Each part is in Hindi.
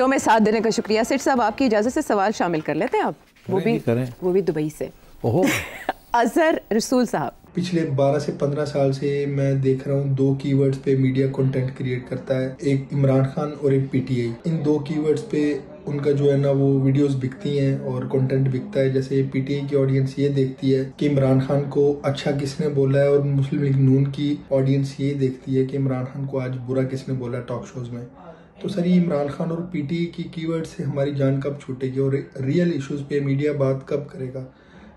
तो में साथ देने का शुक्रिया। सेठ साहब, आपकी इजाज़त से सवाल शामिल कर लेते हैं आप, वो भी दुबई से। ओहो अजहर रसूल साहब, पिछले 12 से 15 साल से मैं देख रहा हूँ 2 कीवर्ड्स पे मीडिया कंटेंट क्रिएट करता है, एक इमरान खान और एक पीटीआई। इन 2 कीवर्ड्स पे उनका जो है ना वो वीडियोस बिकती हैं और कंटेंट बिकता है। जैसे पीटीआई की ऑडियंस ये देखती है कि इमरान खान को अच्छा किसने बोला है, और मुस्लिम लीग नून की ऑडियंस ये देखती है कि इमरान खान को आज बुरा किसने बोला है टॉक शोज में। तो सर, ये इमरान खान और पीटीआई की कीवर्ड से हमारी जान कब छूटेगी और रियल इश्यूज पे मीडिया बात कब करेगा?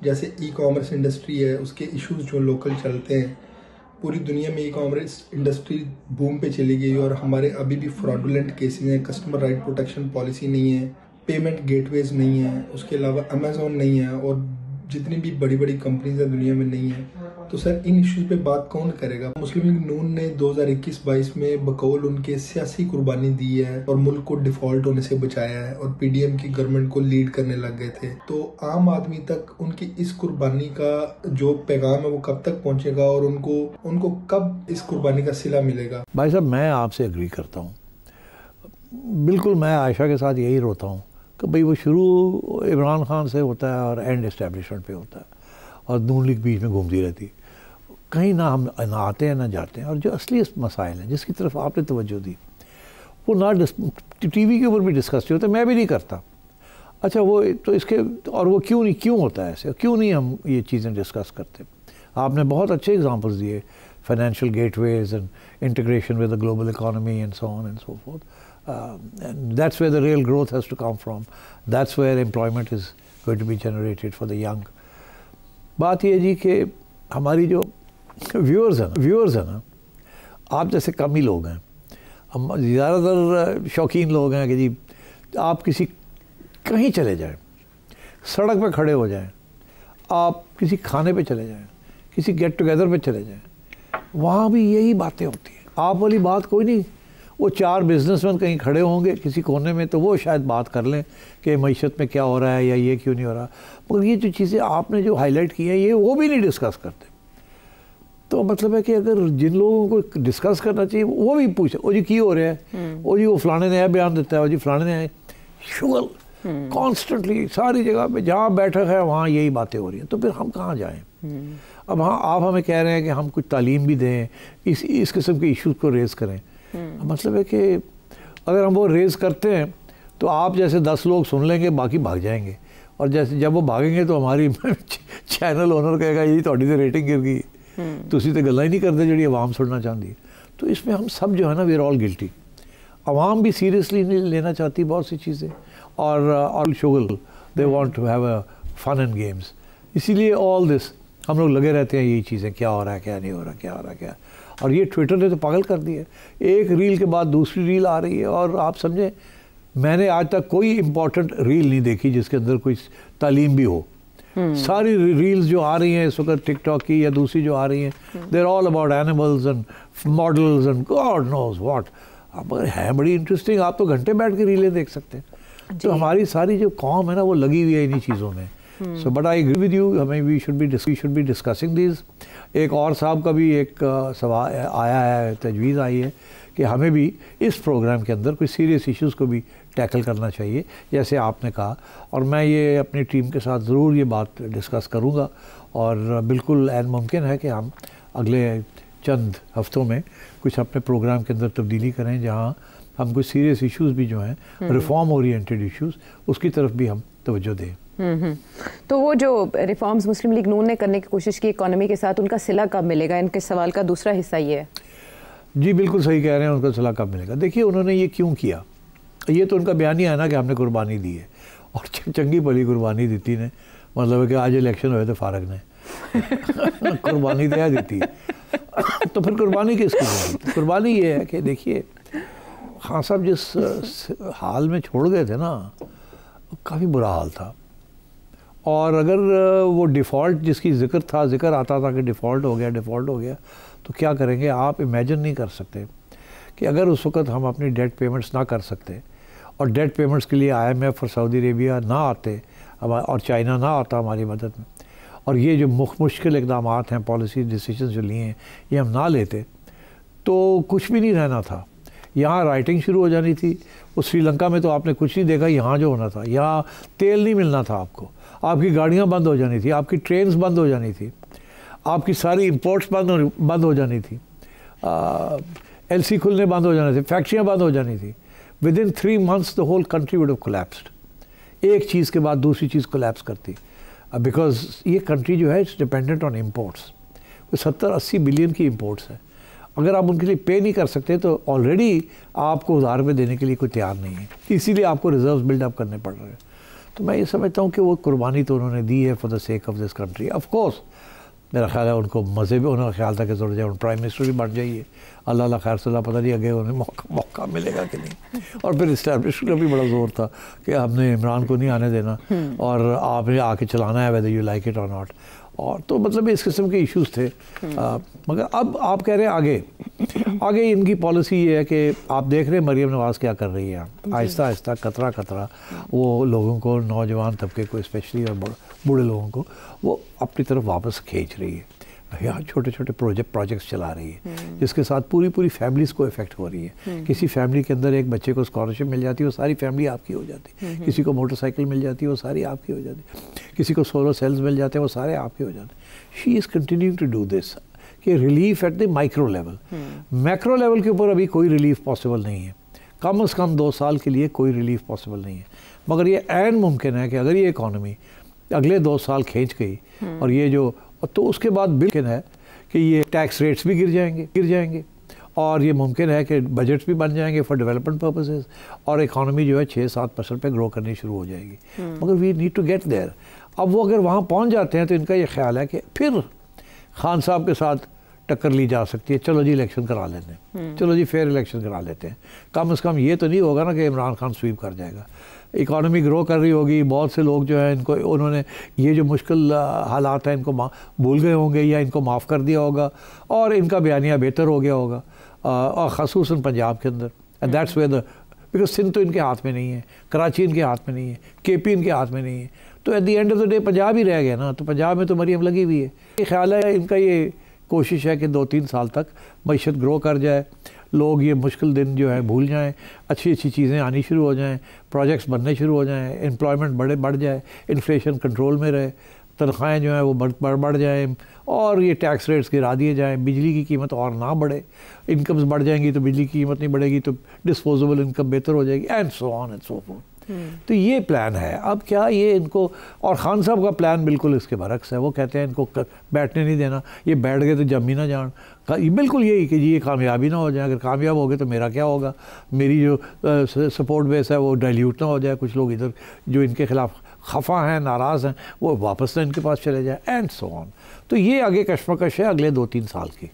जैसे ई कॉमर्स इंडस्ट्री है, उसके इश्यूज जो लोकल चलते हैं, पूरी दुनिया में ई कॉमर्स इंडस्ट्री बूम पे चली गई और हमारे अभी भी फ्रॉडुलेंट केसेस हैं, कस्टमर राइट प्रोटेक्शन पॉलिसी नहीं है, पेमेंट गेटवेज नहीं है, उसके अलावा अमेजोन नहीं है और जितनी भी बड़ी बड़ी कंपनीज हैं दुनिया में नहीं है। तो सर, इन इश्यूज पे बात कौन करेगा? मुस्लिम लीग नून ने 2021-22 में बकौल उनके सियासी कुर्बानी दी है और मुल्क को डिफॉल्ट होने से बचाया है और पीडीएम की गवर्नमेंट को लीड करने लग गए थे। तो आम आदमी तक उनकी इस कुर्बानी का जो पैगाम है वो कब तक पहुंचेगा और उनको कब इस कुर्बानी का सिला मिलेगा? भाई साहब, मैं आपसे एग्री करता हूँ बिल्कुल। मैं आयशा के साथ यही रोता हूँ कि भाई वो शुरू इमरान खान से होता है और एंड एस्टेब्लिशमेंट पे होता है और नून लीग बीच में घूमती रहती है। कहीं ना हम ना आते हैं ना जाते हैं। और जो असली मसाइल हैं जिसकी तरफ आपने तवज्जो दी वो ना टीवी के ऊपर भी डिस्कस नहीं होता, मैं भी नहीं करता। अच्छा, वो तो इसके और वो क्यों होता है ऐसे, क्यों नहीं हम ये चीज़ें डिस्कस करते? आपने बहुत अच्छे एग्जांपल्स दिए, financial gateways and integration with the global economy and so on and so fourth. And that's where the real growth has to come from. That's where employment is going to be generated for the young. बात ये जी कि हमारी जो व्यूअर्स हैं ना, आप जैसे कम ही लोग हैं। हम ज़्यादातर शौकीन लोग हैं कि जी आप कहीं चले जाएं, सड़क पे खड़े हो जाएं, आप किसी खाने पे चले जाएं, किसी गेट टुगेदर पे चले जाएं, वहाँ भी यही बातें होती हैं। आप वाली बात कोई नहीं। वो 4 बिजनेसमैन कहीं खड़े होंगे किसी कोने में, तो वो शायद बात कर लें कि मईशत में क्या हो रहा है या ये क्यों नहीं हो रहा। मगर ये जो चीज़ें आपने जो हाईलाइट की हैं ये वो भी नहीं डिस्कस करते। तो मतलब है कि अगर जिन लोगों को डिस्कस करना चाहिए वो भी पूछे, ओ जी क्यों हो रहा है, ओ जी वो फलाने ने बयान देता है, ओ जी फलाने ने शुगल कॉन्स्टेंटली सारी जगह पे जहाँ बैठक है वहाँ यही बातें हो रही हैं। तो फिर हम कहाँ जाएँ? अब हाँ, आप हमें कह रहे हैं कि हम कुछ तालीम भी दें, इस किस्म के इशूज़ को रेज़ करें। मतलब है कि अगर हम वो रेज़ करते हैं तो आप जैसे 10 लोग सुन लेंगे, बाकी भाग जाएंगे। और जैसे जब वो भागेंगे तो हमारी चैनल ओनर कहेगा ये थोड़ी तो रेटिंग गिर गई, तुसी तो गल्ला ही नहीं करते जी आवाम सुनना चाहती है। तो इसमें हम सब जो है ना, वी आर ऑल गिल्टी। आवाम भी सीरियसली नहीं लेना चाहती बहुत सी चीज़ें, और शुगल they want to have a fun and games. इसीलिए ऑल दिस हम लोग लगे रहते हैं यही चीज़ें, क्या हो रहा है क्या नहीं हो रहा, क्या हो रहा है क्या। और ये ट्विटर ने तो पागल कर दिया है, एक रील के बाद दूसरी रील आ रही है। और आप समझें, मैंने आज तक कोई इम्पॉर्टेंट रील नहीं देखी जिसके अंदर कोई तालीम भी हो। सारी रील्स जो आ रही हैं इस वक्त टिकटॉक की या दूसरी जो आ रही हैं, they are all about animals and models and God knows what. अब है बड़ी इंटरेस्टिंग, आप तो घंटे बैठ के रीलें देख सकते हैं। तो हमारी सारी जो कौम है ना वो लगी हुई है इन्हीं चीज़ों में। So but I agree with you, हमें we should be discussing this. एक और साहब का भी एक सवाल आया है, तजवीज़ आई है कि हमें भी इस प्रोग्राम के अंदर कोई सीरियस इश्यूज़ को भी टैकल करना चाहिए जैसे आपने कहा। और मैं ये अपनी टीम के साथ ज़रूर ये बात डिस्कस करूँगा और बिल्कुल ऐन मुमकिन है कि हम अगले चंद हफ्तों में कुछ अपने प्रोग्राम के अंदर तब्दीली करें जहाँ हम कुछ सीरियस इश्यूज़ भी जो हैं, रिफॉर्म ओरिएंटेड इश्यूज़, उसकी तरफ भी हम तवज्जो दें। तो वो जो रिफॉर्म्स मुस्लिम लीग नून ने करने की कोशिश की इकोनॉमी के साथ, उनका सिला कब मिलेगा? इनके सवाल का दूसरा हिस्सा ये है। जी बिल्कुल सही कह रहे हैं, उनका सिला कब मिलेगा। देखिए उन्होंने ये क्यों किया, ये तो उनका बयान ही है ना कि हमने कुर्बानी दी है, और चंगी भली कुर्बानी दी थी ने। मतलब है कि आज इलेक्शन हुए थे फारग ने कुर्बानी तो दी थी। तो फिर कुर्बानी किसकी? कुर्बानी ये है कि देखिए खान साहब जिस हाल में छोड़ गए थे ना, काफ़ी बुरा हाल था। और अगर वो डिफ़ॉल्ट जिसकी जिक्र आता था कि डिफ़ॉल्ट हो गया, तो क्या करेंगे? आप इमेजिन नहीं कर सकते कि अगर उस वक़्त हम अपनी डेट पेमेंट्स ना कर सकते और डेट पेमेंट्स के लिए IMF और सऊदी अरेबिया ना आते और चाइना ना आता हमारी मदद में, और ये जो मुश्किल इक़दाम हैं, पॉलिसी डिसीजन जो लिए हैं, ये हम ना लेते, तो कुछ भी नहीं रहना था। यहाँ राइटिंग शुरू हो जानी थी। उस श्रीलंका में तो आपने कुछ नहीं देखा, यहाँ जो होना था, यहाँ तेल नहीं मिलना था आपको, आपकी गाड़ियाँ बंद हो जानी थी, आपकी ट्रेन्स बंद हो जानी थी, आपकी सारी इंपोर्ट्स बंद हो जानी थी, LC खुलने बंद हो जाने थे, फैक्ट्रियाँ बंद हो जानी थी। Within 3 months the whole country would have collapsed. एक चीज़ के बाद दूसरी चीज़ कोलैप्स करती, बिकॉज ये कंट्री जो है it's dependent on imports. 70-80 billion की इम्पोर्ट्स है। अगर आप उनके लिए पे नहीं कर सकते तो ऑलरेडी आपको उधार रुपये देने के लिए कोई तैयार नहीं है, इसीलिए आपको रिजर्व्स बिल्डअप करने पड़ रहे हैं। तो मैं ये समझता हूँ कि वो कुर्बानी तो उन्होंने दी है for the sake of this country. Of course मेरा ख्याल है उनको मज़े भी, उन्होंने ख्याल था कि थोड़ा जाए प्राइम मिनिस्टर भी बन जाइए, अल्लाह खैर सल्ला, पता नहीं आगे उन्हें मौका मिलेगा कि नहीं। और फिर इस्टेब्लिशमेंट का भी बड़ा ज़ोर था कि हमने इमरान को नहीं आने देना और आपने आके चलाना है, वेदर यू लाइक इट और नॉट। और तो मतलब इस किस्म के इश्यूज़ थे। मगर अब आप कह रहे हैं आगे इनकी पॉलिसी ये है कि आप देख रहे हैं मरीम नवाज़ क्या कर रही है, आहिस्ता आहिस्ता कतरा कतरा वो लोगों को, नौजवान तबके को स्पेशली और बूढ़े लोगों को वो अपनी तरफ वापस खींच रही है। यहाँ छोटे छोटे प्रोजेक्ट्स चला रही है जिसके साथ पूरी फैमिलीज़ को इफेक्ट हो रही है। किसी फैमिली के अंदर एक बच्चे को स्कॉलरशिप मिल जाती है, वो सारी फैमिली आपकी हो जाती है। किसी को मोटरसाइकिल मिल जाती है, वो सारी आपकी हो जाती है। किसी को सोलर सेल्स मिल जाते हैं, वो सारे आपके हो जाते हैं। She is continuing to do this कि relief at the micro level. Macro level के ऊपर अभी कोई रिलीफ पॉसिबल नहीं है, कम से कम 2 साल के लिए कोई रिलीफ पॉसिबल नहीं है। मगर ये ऐन मुमकिन है कि अगर ये इकॉनमी अगले 2 साल खींच गई और ये जो, तो उसके बाद मुमकिन है कि ये टैक्स रेट्स भी गिर जाएंगे और ये मुमकिन है कि बजट्स भी बन जाएंगे फॉर डेवलपमेंट पर्पसेस और इकॉनमी जो है 6-7% पे ग्रो करनी शुरू हो जाएगी। मगर we need to get there. अब वो अगर वहाँ पहुँच जाते हैं तो इनका ये ख्याल है कि फिर खान साहब के साथ टक्कर ली जा सकती है। चलो जी इलेक्शन करा लेते हैं, चलो जी फेयर इलेक्शन करा लेते हैं। कम से कम ये तो नहीं होगा ना कि इमरान खान स्वीप कर जाएगा। इकॉनमी ग्रो कर रही होगी, बहुत से लोग जो हैं इनको, उन्होंने ये जो मुश्किल हालात हैं इनको भूल गए होंगे या इनको माफ़ कर दिया होगा और इनका बयानिया बेहतर हो गया होगा, और ख़ुसूसन पंजाब के अंदर। And that's where the, because Sindh तो इनके हाथ में नहीं है, कराची इनके हाथ में नहीं है, KP इनके हाथ में नहीं है, तो at the end of the day Punjab ही रह गया ना। तो पंजाब में तो मरीम लगी हुई है। ये ख्याल है इनका, ये कोशिश है कि 2-3 साल तक मईशत ग्रो कर जाए, लोग ये मुश्किल दिन जो है भूल जाएं, अच्छी चीज़ें आनी शुरू हो जाएं, प्रोजेक्ट्स बनने शुरू हो जाएं, एम्प्लॉयमेंट बढ़ जाए, इन्फ्लेशन कंट्रोल में रहे, तनख्वाहें जो हैं वो बढ़ जाएं और ये टैक्स रेट्स गिरा दिए जाएं, बिजली की कीमत और ना बढ़े। इनकम्स बढ़ जाएंगी तो बिजली की कीमत नहीं बढ़ेगी तो डिस्पोजेबल इनकम बेहतर हो जाएगी, and so on and so fourth. तो ये प्लान है। अब क्या ये इनको, और खान साहब का प्लान बिल्कुल इसके बरक्स है। वो कहते हैं इनको बैठने नहीं देना, ये बैठ गए तो जम ही ना जान। बिल्कुल यही कि जी ये कामयाबी ना हो जाए, अगर कामयाब हो गए तो मेरा क्या होगा, मेरी जो सपोर्ट बेस है वो डाइल्यूट ना हो जाए, कुछ लोग इधर जो इनके खिलाफ खफा हैं, नाराज़ हैं, वो वापस तो इनके पास चले जाए, एंड सो ऑन। तो ये आगे कशमकश है अगले 2-3 साल की।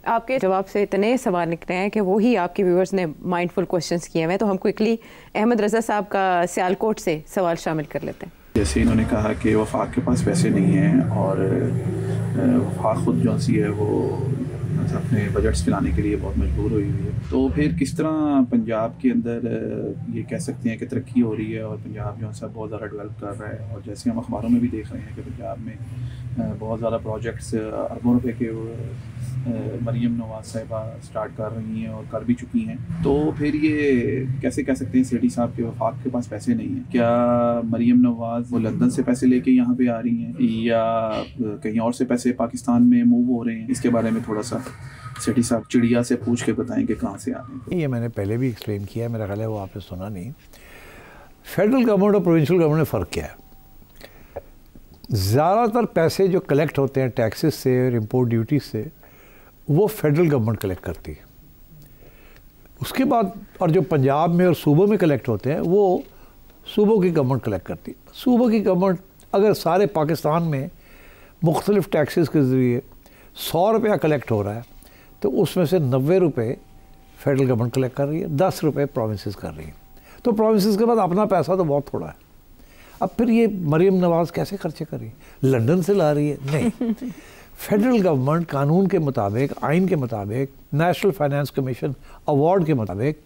आपके जवाब से इतने सवाल निकले हैं कि वही आपके व्यूअर्स ने माइंडफुल क्वेश्चंस किए हैं। तो हम क्विकली अहमद रज़ा साहब का सियालकोट से सवाल शामिल कर लेते हैं। जैसे इन्होंने कहा कि वफाक के पास पैसे नहीं हैं और वफाक खुद जो सी है वो अपने बजट्स चलाने के लिए बहुत मजबूर हुई है, तो फिर किस तरह पंजाब के अंदर ये कह सकते हैं कि तरक्की हो रही है और पंजाब जो है बहुत ज़्यादा डेवलप कर रहा है। और जैसे हम अखबारों में भी देख रहे हैं कि पंजाब में बहुत ज़्यादा प्रोजेक्ट्स अरबों रुपए के मरीम नवाज़ साहिबा स्टार्ट कर रही हैं और कर भी चुकी हैं, तो फिर ये कैसे कह सकते हैं सेठी साहब के वफाक के पास पैसे नहीं हैं? क्या मरीम नवाज़ वो लंदन से पैसे लेके यहाँ पे आ रही हैं या कहीं और से पैसे पाकिस्तान में मूव हो रहे हैं? इसके बारे में थोड़ा सा सेठी साहब चिड़िया से पूछ के बताएं कि कहाँ से आ रहे हैं। ये मैंने पहले भी एक्सप्लेन किया, मेरा ख्याल है वो आपने सुना नहीं। फेडरल गवर्नमेंट और प्रोविंशियल गवर्नमेंट में फ़र्क क्या है? ज़्यादातर पैसे जो कलेक्ट होते हैं टैक्सेस से और इम्पोर्ट ड्यूटी से, वो फेडरल गवर्नमेंट कलेक्ट करती है। उसके बाद और जो पंजाब में और सूबों में कलेक्ट होते हैं वो सूबों की गवर्नमेंट कलेक्ट करती है। सूबों की गवर्नमेंट अगर सारे पाकिस्तान में मुख्तलिफ टैक्सेस के ज़रिए 100 रुपया कलेक्ट हो रहा है तो उसमें से 90 रुपये फेडरल गवर्नमेंट कलेक्ट कर रही है, 10 रुपये प्रोविंसेस कर रही है। तो प्रोविंसेस के बाद अपना पैसा तो बहुत थोड़ा है। अब फिर ये मरीम नवाज़ कैसे खर्चे कर रही है? लंदन से ला रही है? नहीं। फेडरल गवर्नमेंट कानून के मुताबिक, आइन के मुताबिक, नेशनल फाइनेंस कमीशन अवार्ड के मुताबिक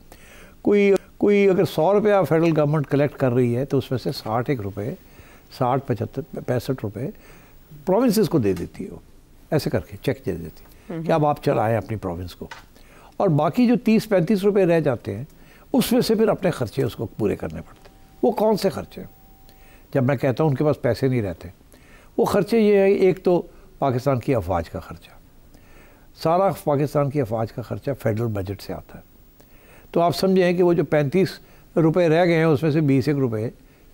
कोई अगर 100 रुपया फेडरल गवर्नमेंट कलेक्ट कर रही है तो उसमें से 61 रुपये, 60, 75, 65 रुपये प्रोविंसेस को दे देती है। वो ऐसे करके चेक दे देती है कि अब आप चलाएं अपनी प्रोविंस को। और बाकी जो 30-35 रुपये रह जाते हैं उसमें से फिर अपने खर्चे उसको पूरे करने पड़ते हैं। वो कौन से खर्चे? जब मैं कहता हूँ उनके पास पैसे नहीं रहते, वो खर्चे ये है, एक तो पाकिस्तान की अफवाज का खर्चा, सारा पाकिस्तान की अफवाज का खर्चा फेडरल बजट से आता है। तो आप समझें कि वो जो 35 रुपये रह गए हैं उसमें से 20 रुपये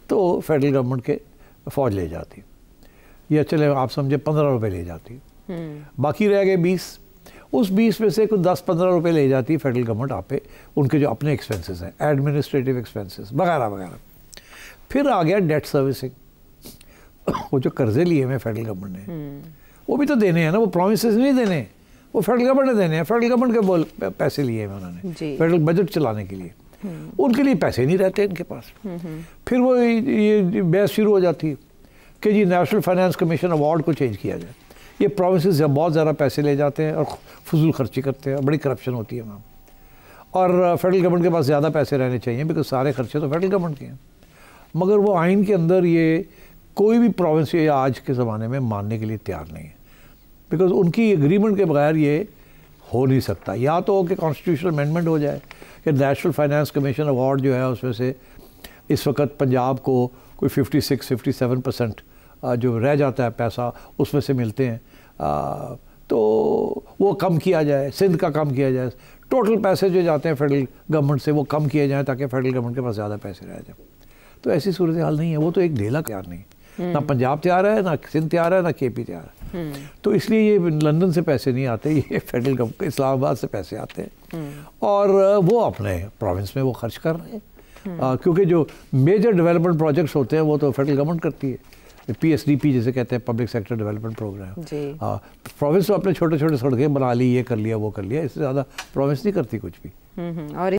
तो फेडरल गवर्नमेंट के फ़ौज ले जाती, या चले आप समझे 15 रुपये ले जाती, बाकी रह गए 20। उस 20 में से कुछ 10-15 रुपये ले जाती है फेडरल गवर्नमेंट आप पे उनके जो अपने एक्सपेंसेस हैं, एडमिनिस्ट्रेटिव एक्सपेंसेस वगैरह वगैरह। फिर आ गया डेट सर्विसिंग, वो जो कर्जे लिए हुए फेडरल गवर्नमेंट ने वो भी तो देने हैं ना, वो प्रॉमिसेस नहीं देने, वो फेडरल गवर्नमेंट ने देने हैं। फेडरल गवर्नमेंट के पैसे लिए हैं उन्होंने फेडरल बजट चलाने के लिए, उनके लिए पैसे नहीं रहते इनके पास। फिर वो ये बहस शुरू हो जाती है कि जी नेशनल फाइनेंस कमीशन अवार्ड को चेंज किया जाए। ये प्रोविंसेस जब बहुत ज़्यादा पैसे ले जाते हैं और फजूल खर्ची करते हैं, बड़ी करप्शन होती है वहाँ। और फेडरल गवर्नमेंट के पास ज़्यादा पैसे रहने चाहिए बिकॉज सारे खर्चे तो फेडरल गवर्नमेंट के हैं। मगर वो आइन के अंदर ये कोई भी प्रोविंस ये आज के ज़माने में मानने के लिए तैयार नहीं है, बिकॉज उनकी एग्रीमेंट के बगैर ये हो नहीं सकता। या तो कि कॉन्स्टिट्यूशनल अमेंडमेंट हो जाए कि नेशनल फाइनेंस कमीशन अवार्ड जो है उसमें से इस वक्त पंजाब को कोई 56-57% जो रह जाता है पैसा उसमें से मिलते हैं, तो वो कम किया जाए, सिंध का कम किया जाए, टोटल पैसे जो जाते हैं फेडरल गवर्नमेंट से वो कम किए जाएँ ताकि फेडरल गवर्नमेंट के पास ज़्यादा पैसे रह जाए। तो ऐसी सूरत हाल नहीं है, वो तो एक ढेला तैयार नहीं, ना पंजाब तैयार है, ना सिंध तैयार है, ना केपी तैयार है। तो इसलिए ये लंदन से पैसे नहीं आते, ये फेडरल गवर्नमेंट इस्लामाबाद से पैसे आते हैं और वो अपने प्रोविंस में वो खर्च कर रहे हैं। क्योंकि जो मेजर डेवलपमेंट प्रोजेक्ट्स होते हैं वो तो फेडरल गवर्नमेंट करती है, PSDP जिसे कहते हैं public sector development programme. Province तो अपने छोटे छोटे सड़कें बना ली, ये कर लिया वो कर लिया, इससे ज़्यादा प्रोविंस नहीं करती कुछ भी। और